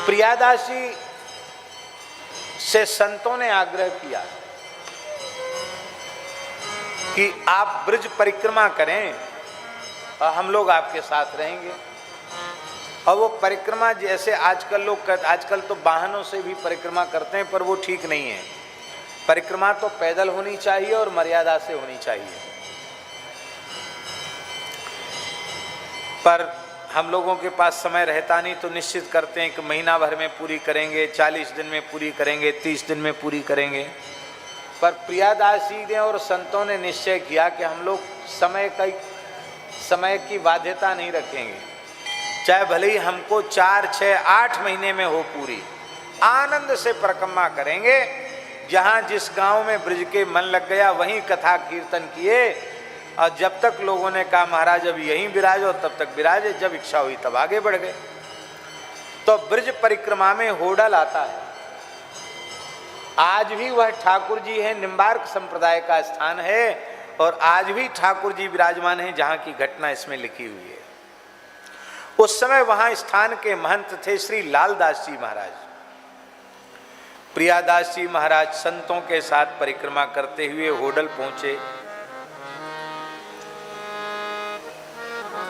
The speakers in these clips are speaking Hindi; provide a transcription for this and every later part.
प्रियादासी से संतों ने आग्रह किया कि आप ब्रज परिक्रमा करें और हम लोग आपके साथ रहेंगे। और वो परिक्रमा जैसे आजकल तो वाहनों से भी परिक्रमा करते हैं, पर वो ठीक नहीं है। परिक्रमा तो पैदल होनी चाहिए और मर्यादा से होनी चाहिए। पर हम लोगों के पास समय रहता नहीं, तो निश्चित करते हैं कि महीना भर में पूरी करेंगे, 40 दिन में पूरी करेंगे, 30 दिन में पूरी करेंगे। पर प्रियादासी ने और संतों ने निश्चय किया कि हम लोग समय की बाध्यता नहीं रखेंगे, चाहे भले ही हमको 4, 6, 8 महीने में हो पूरी, आनंद से परिक्रमा करेंगे। जहाँ जिस गांव में ब्रज के मन लग गया वहीं कथा कीर्तन किए, और जब तक लोगों ने कहा महाराज अब यहीं विराजो तब तक विराजे, जब इच्छा हुई तब आगे बढ़ गए। तो ब्रज परिक्रमा में होडल आता है। आज भी वह ठाकुर जी है, निम्बार्क संप्रदाय का स्थान है, और आज भी ठाकुर जी विराजमान हैं, जहाँ की घटना इसमें लिखी हुई है। उस समय वहां स्थान के महंत थे श्री लालदास जी महाराज। प्रियादास जी महाराज संतों के साथ परिक्रमा करते हुए होडल पहुंचे।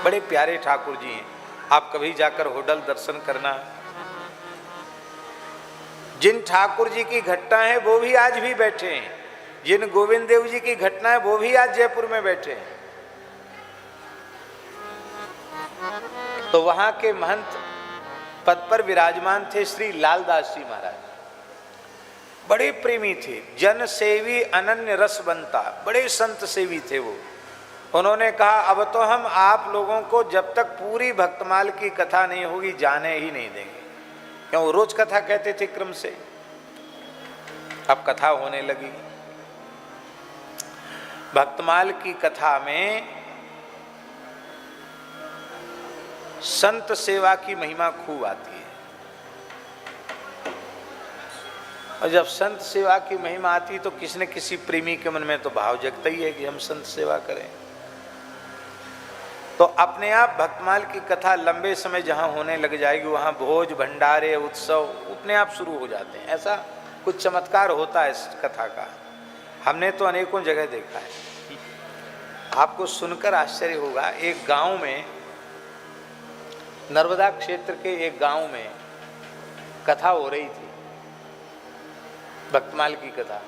बड़े प्यारे ठाकुर जी हैं, आप कभी जाकर होडल दर्शन करना। जिन ठाकुर जी की घटना है वो भी आज भी बैठे हैं, जिन गोविंद देव जी की घटना है वो भी आज जयपुर में बैठे हैं। तो वहां के महंत पद पर विराजमान थे श्री लालदास जी महाराज। बड़े प्रेमी थे, जन सेवी अनन्य रस बनता, बड़े संत सेवी थे वो। उन्होंने कहा अब तो हम आप लोगों को जब तक पूरी भक्तमाल की कथा नहीं होगी जाने ही नहीं देंगे। क्यों, वो रोज कथा कहते थे क्रम से। अब कथा होने लगी। भक्तमाल की कथा में संत सेवा की महिमा खूब आती है, और जब संत सेवा की महिमा आती है तो किसी न किसी प्रेमी के मन में तो भाव जगता ही है कि हम संत सेवा करें। तो अपने आप भक्तमाल की कथा लंबे समय जहाँ होने लग जाएगी वहाँ भोज भंडारे उत्सव अपने आप शुरू हो जाते हैं। ऐसा कुछ चमत्कार होता है इस कथा का, हमने तो अनेकों जगह देखा है। आपको सुनकर आश्चर्य होगा, एक गांव में, नर्मदा क्षेत्र के एक गांव में कथा हो रही थी, भक्तमाल की कथा,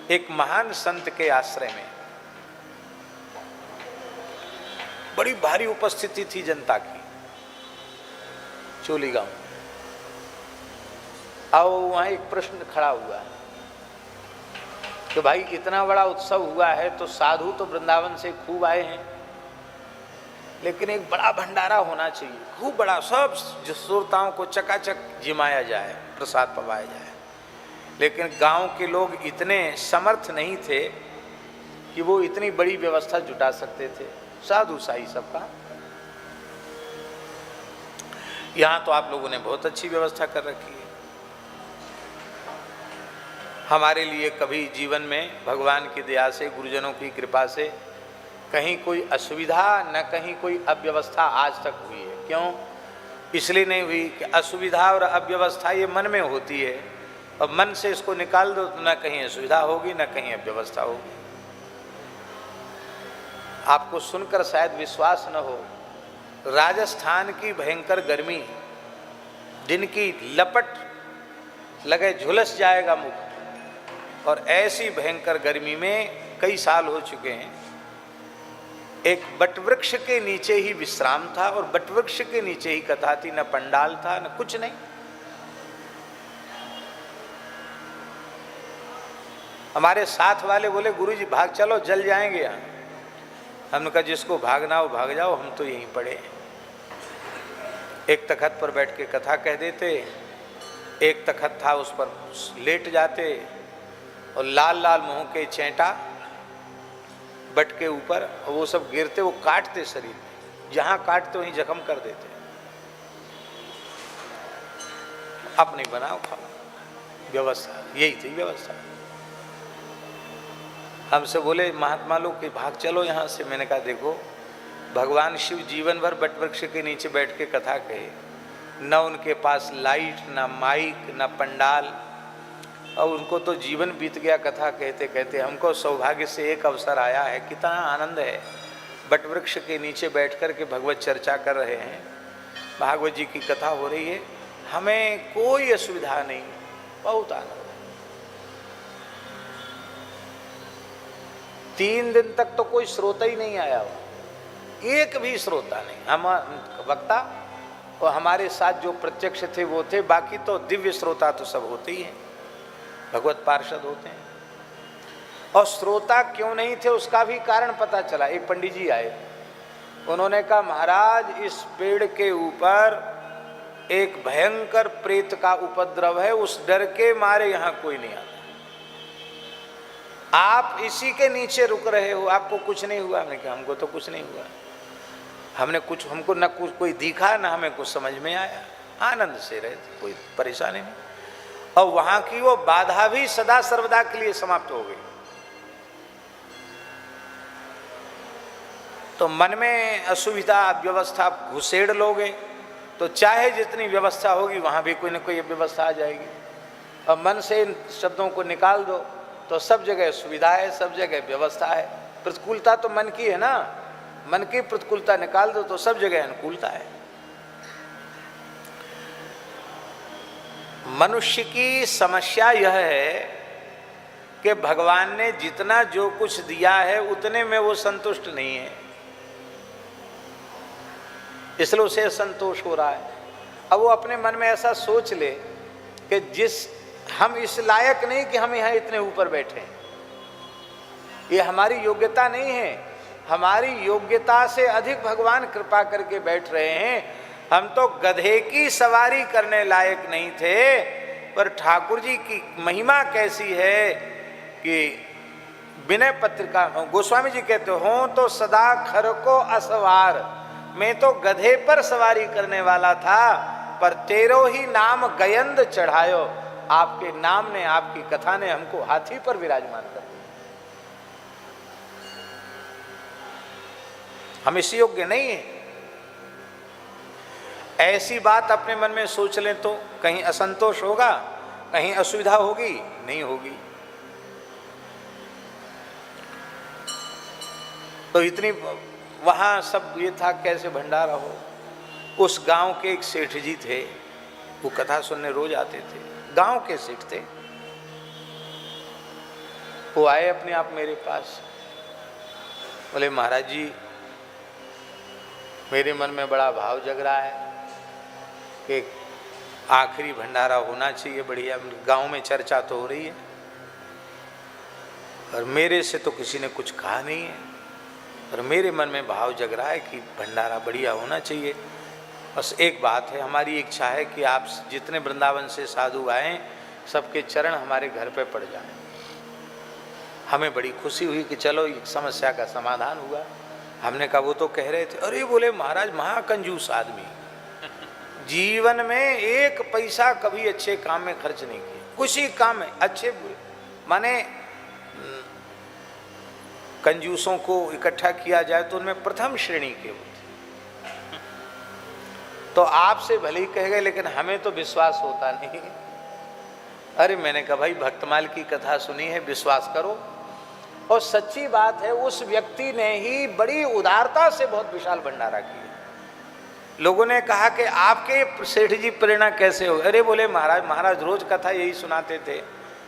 एक महान संत के आश्रय में। बड़ी भारी उपस्थिति थी जनता की चोली गांव। अब वहां एक प्रश्न खड़ा हुआ कि भाई इतना बड़ा उत्सव हुआ है तो साधु तो वृंदावन से खूब आए हैं, लेकिन एक बड़ा भंडारा होना चाहिए, खूब बड़ा, सब श्रोताओं को चकाचक जिमाया जाए, प्रसाद पवाया जाए। लेकिन गांव के लोग इतने समर्थ नहीं थे कि वो इतनी बड़ी व्यवस्था जुटा सकते थे, साधु साई सबका। यहाँ तो आप लोगों ने बहुत अच्छी व्यवस्था कर रखी है। हमारे लिए कभी जीवन में भगवान की दया से, गुरुजनों की कृपा से कहीं कोई असुविधा न कहीं कोई अव्यवस्था आज तक हुई है। क्यों? इसलिए नहीं हुई कि असुविधा और अव्यवस्था ये मन में होती है, और मन से इसको निकाल दो तो न कहीं असुविधा होगी न कहीं अव्यवस्था होगी। आपको सुनकर शायद विश्वास न हो, राजस्थान की भयंकर गर्मी, दिन की लपट लगे झुलस जाएगा मुख, और ऐसी भयंकर गर्मी में कई साल हो चुके हैं। एक बटवृक्ष के नीचे ही विश्राम था, और बटवृक्ष के नीचे ही कथा थी, न पंडाल था न कुछ नहीं। हमारे साथ वाले बोले गुरुजी भाग चलो, जल जाएंगे यहाँ। हमने कहा जिसको भागना हो भाग जाओ, हम तो यहीं पड़े हैं। एक तखत पर बैठ के कथा कह देते, एक तखत था उस पर लेट जाते, और लाल लाल मुंह के चेंटा बट के ऊपर, और वो सब गिरते, वो काटते शरीर में, जहां काटते वहीं जख्म कर देते। अपनी बनाओ खाओ व्यवस्था, यही थी व्यवस्था। हमसे बोले महात्मा लोग कि भाग चलो यहाँ से। मैंने कहा देखो, भगवान शिव जीवन भर बटवृक्ष के नीचे बैठ के कथा कहे, न उनके पास लाइट, न माइक, न पंडाल, और उनको तो जीवन बीत गया कथा कहते कहते। हमको सौभाग्य से एक अवसर आया है, कितना आनंद है। बट वृक्ष के नीचे बैठ कर के भगवत चर्चा कर रहे हैं, भागवत जी की कथा हो रही है, हमें कोई असुविधा नहीं, बहुत आनंद है। 3 दिन तक तो कोई श्रोता ही नहीं आया हुआ, एक भी श्रोता नहीं। हम वक्ता और हमारे साथ जो प्रत्यक्ष थे वो थे, बाकी तो दिव्य श्रोता तो सब होते ही हैं, भगवत पार्षद होते हैं। और श्रोता क्यों नहीं थे उसका भी कारण पता चला। एक पंडित जी आए, उन्होंने कहा महाराज इस पेड़ के ऊपर एक भयंकर प्रेत का उपद्रव है, उस डर के मारे यहाँ कोई नहीं आता, आप इसी के नीचे रुक रहे हो, आपको कुछ नहीं हुआ? हमने कहा हमको तो कुछ नहीं हुआ, हमको न कुछ कोई दिखा, न हमें कुछ समझ में आया, आनंद से रहे थे, कोई परेशानी नहीं। और वहां की वो बाधा भी सदा सर्वदा के लिए समाप्त हो गई। तो मन में असुविधा, व्यवस्था घुसेड़ लोगे तो चाहे जितनी व्यवस्था होगी वहां भी कोई ना कोई व्यवस्था आ जाएगी। और मन से इन शब्दों को निकाल दो तो सब जगह सुविधा है, सब जगह व्यवस्था है। प्रतिकूलता तो मन की है ना, मन की प्रतिकूलता निकाल दो तो सब जगह अनुकूलता है। मनुष्य की समस्या यह है कि भगवान ने जितना जो कुछ दिया है उतने में वो संतुष्ट नहीं है, इसलिए उसे संतोष हो रहा है। अब वो अपने मन में ऐसा सोच ले कि हम इस लायक नहीं कि हम यहाँ इतने ऊपर बैठे, ये हमारी योग्यता नहीं है, हमारी योग्यता से अधिक भगवान कृपा करके बैठ रहे हैं। हम तो गधे की सवारी करने लायक नहीं थे, पर ठाकुर जी की महिमा कैसी है कि विनय पत्रिका गोस्वामी जी कहते हो तो सदा खर को असवार, मैं तो गधे पर सवारी करने वाला था, पर तेरो ही नाम गयंद चढ़ायो, आपके नाम ने, आपकी कथा ने हमको हाथी पर विराजमान कर दिया। हम इस योग्य नहीं है। ऐसी बात अपने मन में सोच लें तो कहीं असंतोष होगा, कहीं असुविधा होगी? नहीं होगी। तो इतनी वहां सब ये था कैसे भंडारा हो। उस गांव के एक सेठ जी थे, वो कथा सुनने रोज आते थे, गांव के सेठ थे। वो आए अपने आप मेरे पास, बोले महाराज जी मेरे मन में बड़ा भाव जग रहा है कि आखिरी भंडारा होना चाहिए, बढ़िया, गांव में चर्चा तो हो रही है और मेरे से तो किसी ने कुछ कहा नहीं है, और मेरे मन में भाव जग रहा है कि भंडारा बढ़िया होना चाहिए। बस एक बात है, हमारी इच्छा है कि आप जितने वृंदावन से साधु आए सबके चरण हमारे घर पे पड़ जाएं। हमें बड़ी खुशी हुई कि चलो एक समस्या का समाधान हुआ। हमने कहा वो तो कह रहे थे, अरे बोले महाराज महाकंजूस आदमी, जीवन में एक पैसा कभी अच्छे काम में खर्च नहीं किया, कुछ ही काम में अच्छे बुरे, माने कंजूसों को इकट्ठा किया जाए तो उनमें प्रथम श्रेणी के होते। तो आपसे भले ही कह गए लेकिन हमें तो विश्वास होता नहीं। अरे मैंने कहा भाई भक्तमाल की कथा सुनी है, विश्वास करो। और सच्ची बात है, उस व्यक्ति ने ही बड़ी उदारता से बहुत विशाल भंडारा किया। लोगों ने कहा कि आपके सेठ जी प्रेरणा कैसे हो? अरे बोले महाराज रोज कथा यही सुनाते थे,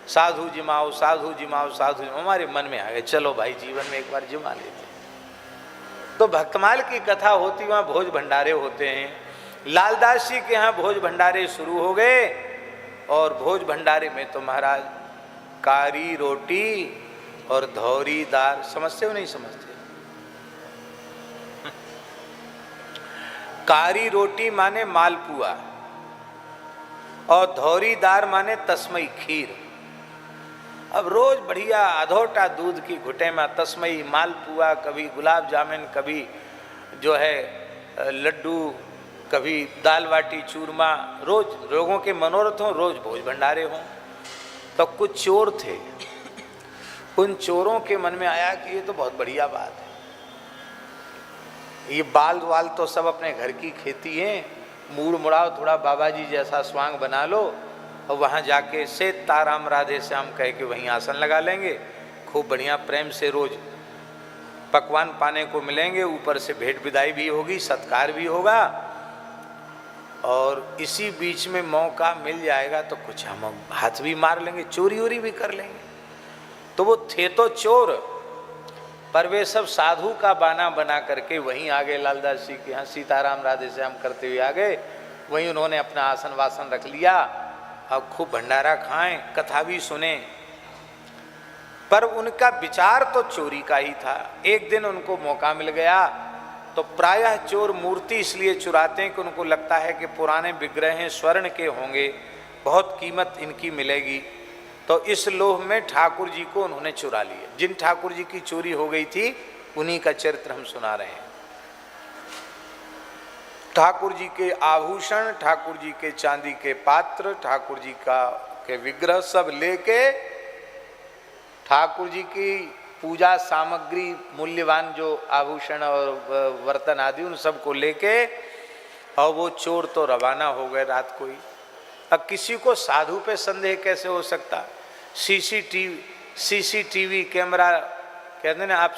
साधु जिमाओ साधु जिमाओ साधु जिमाओ। हमारे मन में आ गए चलो भाई जीवन में एक बार जिमा लेते। तो भक्तमाल की कथा होती, वहाँ भोज भंडारे होते हैं। लालदास जी के यहाँ भोज भंडारे शुरू हो गए, और भोज भंडारे में तो महाराज कारी रोटी और धौरी दाल, समझते हो नहीं समझते? कारी रोटी माने मालपुआ और धौरी दार माने तस्मई खीर। अब रोज बढ़िया अधोटा दूध की घुटे में तस्मई मालपुआ, कभी गुलाब जामुन, कभी जो है लड्डू, कभी दाल बाटी चूरमा, रोज लोगों के मनोरथ हों, रोज भोज भंडारे हों। तो कुछ चोर थे, उन चोरों के मन में आया कि ये तो बहुत बढ़िया बात है, ये बाल वाल तो सब अपने घर की खेती है, मूड मुड़ाओ, थोड़ा बाबा जी जैसा स्वांग बना लो और वहाँ जाके से ताराम राधे श्याम कह के वहीं आसन लगा लेंगे। खूब बढ़िया प्रेम से रोज पकवान पाने को मिलेंगे, ऊपर से भेंट विदाई भी होगी, सत्कार भी होगा। और इसी बीच में मौका मिल जाएगा तो कुछ हम हाथ भी मार लेंगे, चोरी वोरी भी कर लेंगे। तो वो थे तो चोर, पर वे सब साधु का बाना बना करके वहीं आ गए। लालदास जी के यहाँ सीताराम राधे श्याम करते हुए आ गए। वहीं उन्होंने अपना आसन वासन रख लिया और खूब भंडारा खाएं, कथा भी सुने। पर उनका विचार तो चोरी का ही था। एक दिन उनको मौका मिल गया तो प्रायः चोर मूर्ति इसलिए चुराते हैं कि उनको लगता है कि पुराने विग्रह हैं, स्वर्ण के होंगे, बहुत कीमत इनकी मिलेगी। तो इस लोभ में ठाकुर जी को उन्होंने चुरा लिया। जिन ठाकुर जी की चोरी हो गई थी उन्हीं का चरित्र हम सुना रहे हैं। ठाकुर जी के आभूषण, ठाकुर जी के चांदी के पात्र, ठाकुर जी के विग्रह सब लेके, ठाकुर जी की पूजा सामग्री, मूल्यवान जो आभूषण और बर्तन आदि, उन सब को लेके और वो चोर तो रवाना हो गए रात को ही। अब किसी को साधु पे संदेह कैसे हो सकता? सीसीटीवी कैमरा कहते हैं ना आप,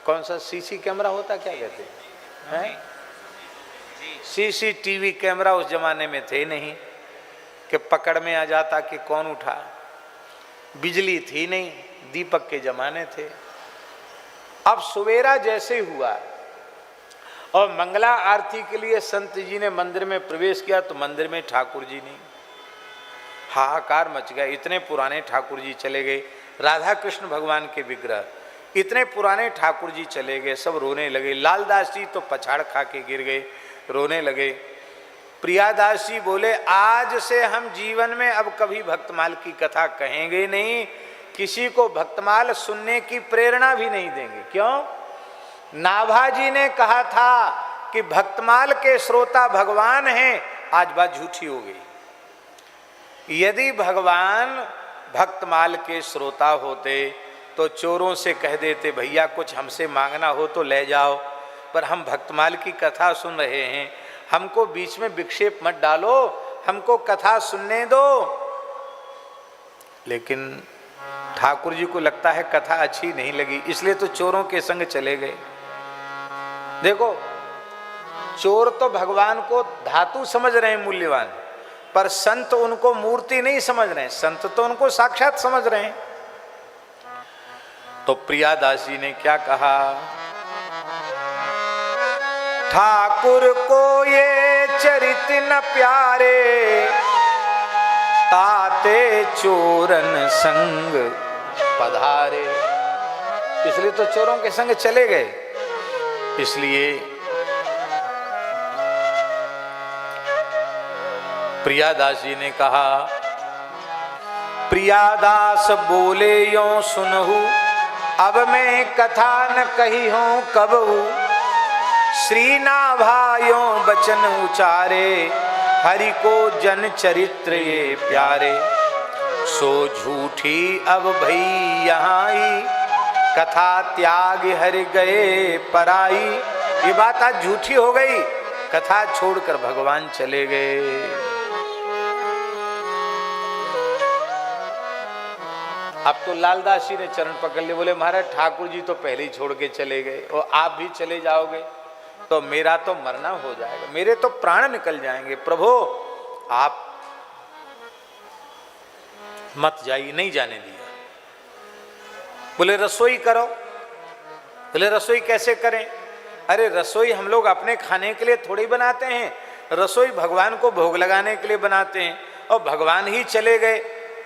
कौन सा सीसी कैमरा होता, क्या कहते हैं? सीसीटीवी कैमरा उस जमाने में थे नहीं कि पकड़ में आ जाता कि कौन उठा। बिजली थी नहीं, दीपक के जमाने थे। अब सवेरा जैसे हुआ और मंगला आरती के लिए संत जी ने मंदिर में प्रवेश किया तो मंदिर में ठाकुर जी नहीं। हाहाकार मच गया। इतने पुराने ठाकुर जी चले गए, राधा कृष्ण भगवान के विग्रह, इतने पुराने ठाकुर जी चले गए। सब रोने लगे। लालदास जी तो पछाड़ खा के गिर गए, रोने लगे। प्रियादास जी बोले, आज से हम जीवन में अब कभी भक्तमाल की कथा कहेंगे नहीं, किसी को भक्तमाल सुनने की प्रेरणा भी नहीं देंगे। क्यों? नाभाजी ने कहा था कि भक्तमाल के श्रोता भगवान हैं, आज बात झूठी हो गई। यदि भगवान भक्तमाल के श्रोता होते तो चोरों से कह देते, भैया कुछ हमसे मांगना हो तो ले जाओ, पर हम भक्तमाल की कथा सुन रहे हैं, हमको बीच में विक्षेप मत डालो, हमको कथा सुनने दो। लेकिन ठाकुर जी को लगता है कथा अच्छी नहीं लगी, इसलिए तो चोरों के संग चले गए। देखो, चोर तो भगवान को धातु समझ रहे हैं मूल्यवान, पर संत उनको मूर्ति नहीं समझ रहे हैं, संत तो उनको साक्षात समझ रहे हैं। तो प्रियादास जी ने क्या कहा? ठाकुर को ये चरित न प्यारे, ताते चोरन संग पधारे। इसलिए तो चोरों के संग चले गए। इसलिए प्रियादास जी ने कहा, प्रियादास बोले यो सुनहु, अब मैं कथा न कही हूं कबहू। श्री नाभायों बचन उचारे, हरि को जन चरित्र ये प्यारे। सो झूठी अब भई यहाँ ही, कथा त्याग हरि गए पराई। ये बात आज झूठी हो गई, कथा छोड़कर भगवान चले गए। अब तो लालदास जी ने चरण पकड़ लिए, बोले महाराज ठाकुर जी तो पहले ही छोड़ के चले गए और आप भी चले जाओगे तो मेरा तो मरना हो जाएगा, मेरे तो प्राण निकल जाएंगे। प्रभु आप मत जाइए। नहीं जाने दिया। बोले रसोई करो। बोले रसोई कैसे करें? अरे रसोई हम लोग अपने खाने के लिए थोड़ी बनाते हैं, रसोई भगवान को भोग लगाने के लिए बनाते हैं, और भगवान ही चले गए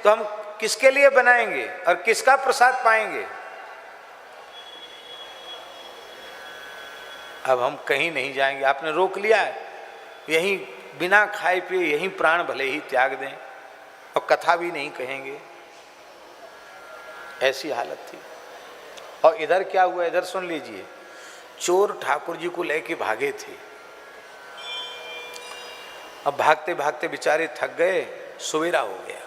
तो हम किसके लिए बनाएंगे और किसका प्रसाद पाएंगे? अब हम कहीं नहीं जाएंगे, आपने रोक लिया है, यहीं बिना खाए पिए यहीं प्राण भले ही त्याग दें और कथा भी नहीं कहेंगे। ऐसी हालत थी। और इधर क्या हुआ, इधर सुन लीजिए। चोर ठाकुर जी को लेके भागे थे। अब भागते भागते बेचारे थक गए, सवेरा हो गया,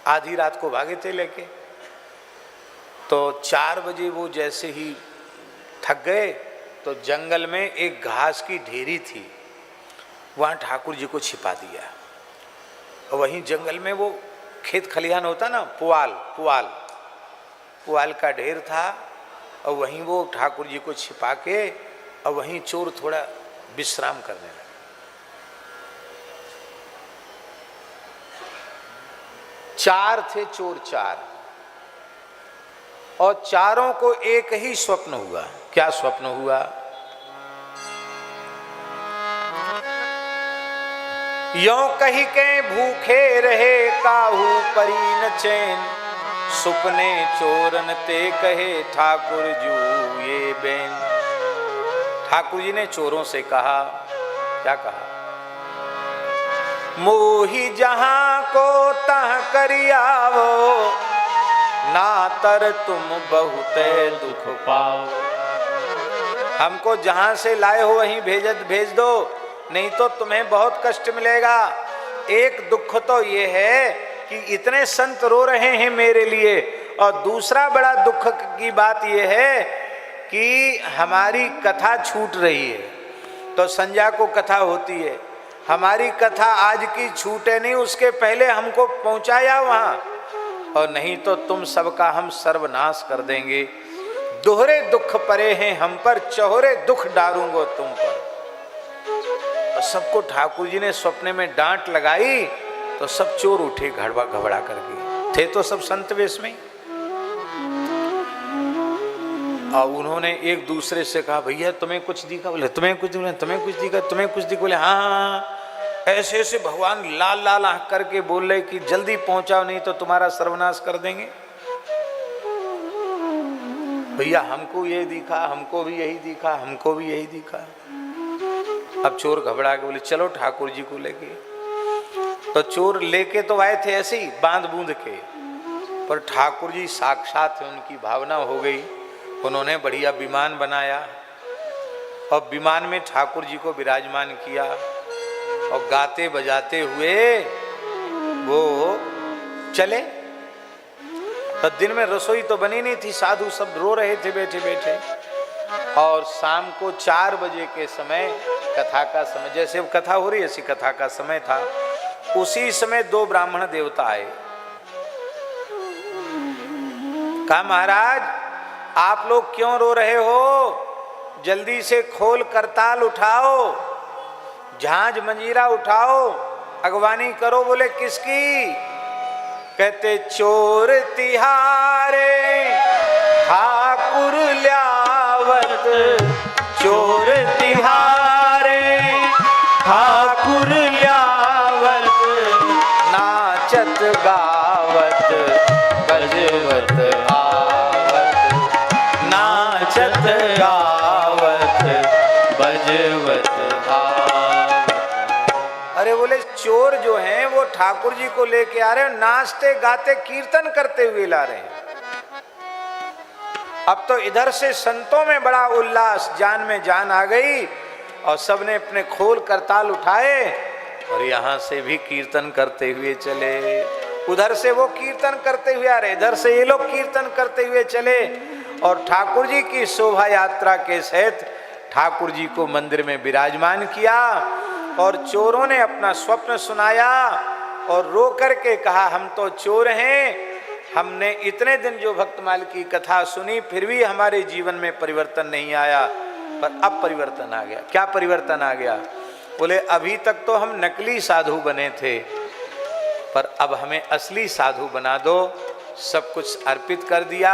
आधी रात को भागे थे लेके। तो 4 बजे वो जैसे ही थक गए तो जंगल में एक घास की ढेरी थी, वहाँ ठाकुर जी को छिपा दिया। और वहीं जंगल में वो खेत खलिहान होता ना, पुआल पुआल पुआल का ढेर था, और वहीं वो ठाकुर जी को छिपा के और वहीं चोर थोड़ा विश्राम करने लगे। चार थे चोर, चार, और चारों को एक ही स्वप्न हुआ। क्या स्वप्न हुआ? यों कही के भूखे रहे काहू परी न चैन, सुपने चोरन ते कहे ठाकुर जू ये बेन। ठाकुर जी ने चोरों से कहा, क्या कहा? मोही जहां को तह करियावो, ना तर तुम बहुत दुख पाओ। हमको जहां से लाए हो वहीं भेज दो, नहीं तो तुम्हें बहुत कष्ट मिलेगा। एक दुख तो ये है कि इतने संत रो रहे हैं मेरे लिए, और दूसरा बड़ा दुख की बात ये है कि हमारी कथा छूट रही है। तो संध्या को कथा होती है, हमारी कथा आज की छूटे नहीं, उसके पहले हमको पहुंचाया वहां, और नहीं तो तुम सबका हम सर्वनाश कर देंगे। दोहरे दुख परे हैं हम पर, चौहरे दुख डालूंगो तुम पर। और सबको ठाकुर जी ने स्वप्ने में डांट लगाई, तो सब चोर उठे घबरा करके। थे तो सब संत वेश में। और उन्होंने एक दूसरे से कहा, भैया तुम्हें कुछ दिखा? बोले तुम्हें कुछ दिखा, तुम्हें कुछ दिखा, तुम्हें कुछ दिखा? बोले हाँ। ऐसे ऐसे भगवान लाल लाल आंख करके बोल रहे कि जल्दी पहुंचाओ, नहीं तो तुम्हारा सर्वनाश कर देंगे। भैया हमको ये दिखा, हमको भी यही दिखा, हमको भी यही दिखा। अब चोर घबरा के बोले चलो ठाकुर जी को लेके। तो चोर लेके तो आए थे ऐसे ही बांध बूंद के, पर ठाकुर जी साक्षात है, उनकी भावना हो गई। उन्होंने बढ़िया विमान बनाया और विमान में ठाकुर जी को विराजमान किया, और गाते बजाते हुए वो चले। तो दिन में रसोई तो बनी नहीं थी, साधु सब रो रहे थे बैठे बैठे। और शाम को 4 बजे के समय, कथा का समय, जैसे कथा हो रही ऐसी कथा का समय था, उसी समय 2 ब्राह्मण देवता आए। कहा महाराज आप लोग क्यों रो रहे हो? जल्दी से खोल करताल उठाओ, झांझ मंजीरा उठाओ, अगवानी करो। बोले किसकी? कहते चोर तिहारे ठाकुर ल्यावत, चोर तिहारे ठाकुर ल्यावत, नाचत गावत बजवत आवत, नाचत गावत बजवत आवत। अरे बोले चोर जो हैं वो ठाकुर जी को लेके आ रहे हैं, नाचते गाते कीर्तन करते हुए ला रहे हैं। अब तो इधर से संतों में बड़ा उल्लास, जान में जान आ गई, और सबने अपने खोल करताल उठाए, और यहां से भी कीर्तन करते हुए चले। उधर से वो कीर्तन करते हुए आ रहे, इधर से ये लोग कीर्तन करते हुए चले, और ठाकुर जी की शोभा यात्रा के सहित ठाकुर जी को मंदिर में विराजमान किया। और चोरों ने अपना स्वप्न सुनाया और रो करके कहा हम तो चोर हैं, हमने इतने दिन जो भक्तमाल की कथा सुनी फिर भी हमारे जीवन में परिवर्तन नहीं आया, पर अब परिवर्तन आ गया। क्या परिवर्तन आ गया? बोले अभी तक तो हम नकली साधु बने थे, पर अब हमें असली साधु बना दो। सब कुछ अर्पित कर दिया।